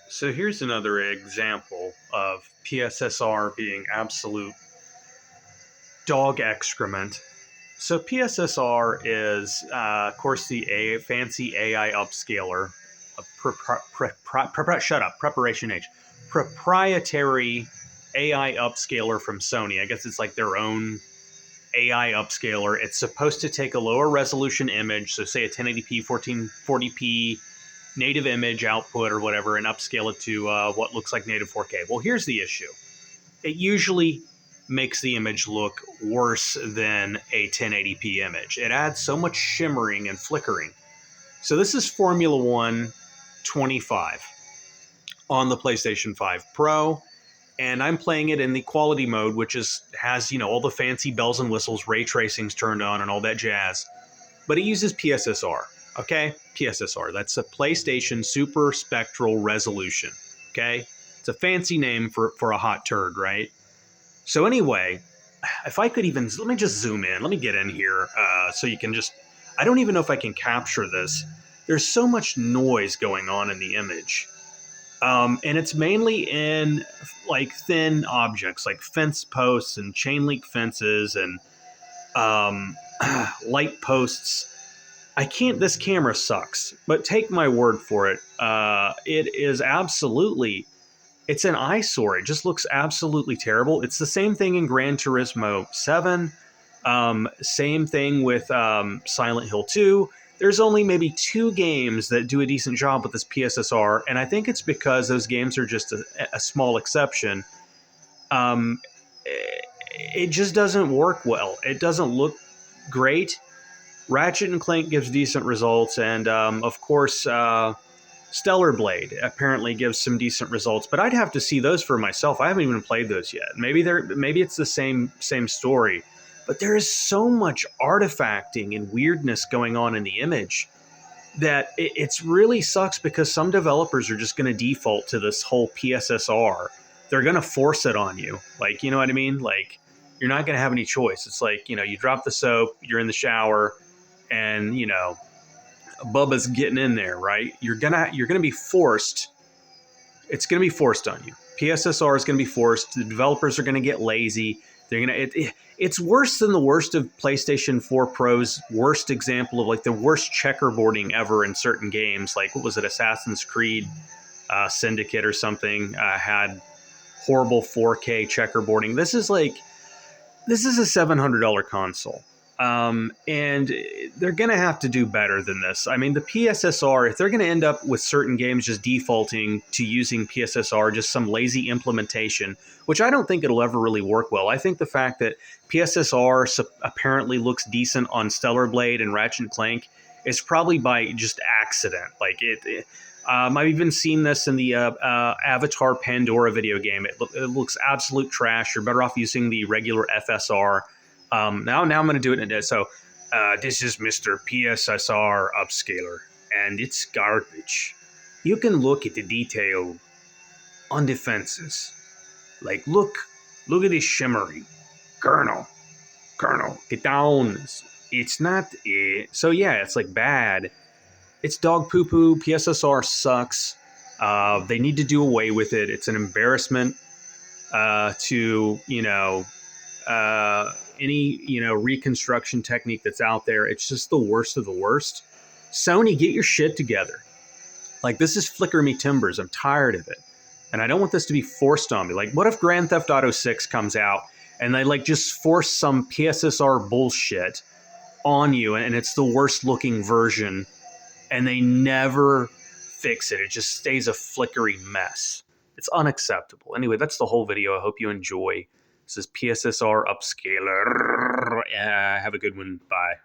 So here's another example of PSSR being absolute dog excrement. So PSSR is, of course, the fancy AI upscaler, shut up, preparation H, proprietary AI upscaler from Sony. I guess it's like their own AI upscaler. It's supposed to take a lower resolution image, so say a 1080p, 1440p native image output or whatever, and upscale it to what looks like native 4K. Well, here's the issue. It usually makes the image look worse than a 1080p image. It adds so much shimmering and flickering. So this is Formula One 25 on the PlayStation 5 Pro, and I'm playing it in the quality mode, which has all the fancy bells and whistles, ray tracing's turned on, and all that jazz. But it uses PSSR. Okay, PSSR. That's a PlayStation Super Spectral Resolution. Okay, it's a fancy name for a hot turd, right? So anyway, if I could even let me just zoom in. Let me get in here so you can just. I don't even know if I can capture this. There's so much noise going on in the image. And it's mainly in like thin objects like fence posts and chain link fences and light posts. I can't. This camera sucks, but take my word for it. It is absolutely. It's an eyesore. It just looks absolutely terrible. It's the same thing in Gran Turismo 7. Same thing with Silent Hill 2. There's only maybe 2 games that do a decent job with this PSSR, and I think it's because those games are just a small exception. It just doesn't work well. It doesn't look great. Ratchet and Clank gives decent results, and of course, Stellar Blade apparently gives some decent results. But I'd have to see those for myself. I haven't even played those yet. Maybe it's the same story, but there is so much artifacting and weirdness going on in the image that it's really sucks because some developers are just going to default to this whole PSSR. They're going to force it on you, like, you know what I mean? Like, you're not going to have any choice. It's like, you drop the soap, you're in the shower, and Bubba's getting in there, right? You're gonna be forced. It's gonna be forced on you. PSSR is gonna be forced. The developers are gonna get lazy. They're gonna. It's worse than the worst of PlayStation 4 Pro's worst example of like the worst checkerboarding ever in certain games. Like, what was it, Assassin's Creed Syndicate or something had horrible 4K checkerboarding. This is a $700 console. And they're going to have to do better than this. I mean, the PSSR, if they're going to end up with certain games just defaulting to using PSSR, just some lazy implementation, which I don't think it'll ever really work well. I think the fact that PSSR apparently looks decent on Stellar Blade and Ratchet and Clank is probably by just accident. Like I've even seen this in the Avatar Pandora video game. It looks absolute trash. You're better off using the regular FSR. Now I'm going to do it. So this is Mr. PSSR Upscaler, and it's garbage. You can look at the detail on the fences. Like, look at this shimmering. Colonel, get down. It's not it. So yeah, it's like bad. It's dog poo poo. PSSR sucks. They need to do away with it. It's an embarrassment to any reconstruction technique that's out there. It's just the worst of the worst. Sony, get your shit together. Like, this is flicker me timbers. I'm tired of it, and I don't want this to be forced on me. Like, what if Grand Theft Auto 6 comes out and they like just force some PSSR bullshit on you, and it's the worst looking version, and they never fix it? It just stays a flickery mess. It's unacceptable. Anyway, that's the whole video. I hope you enjoy. This is PSSR Upscaler. Have a good one. Bye.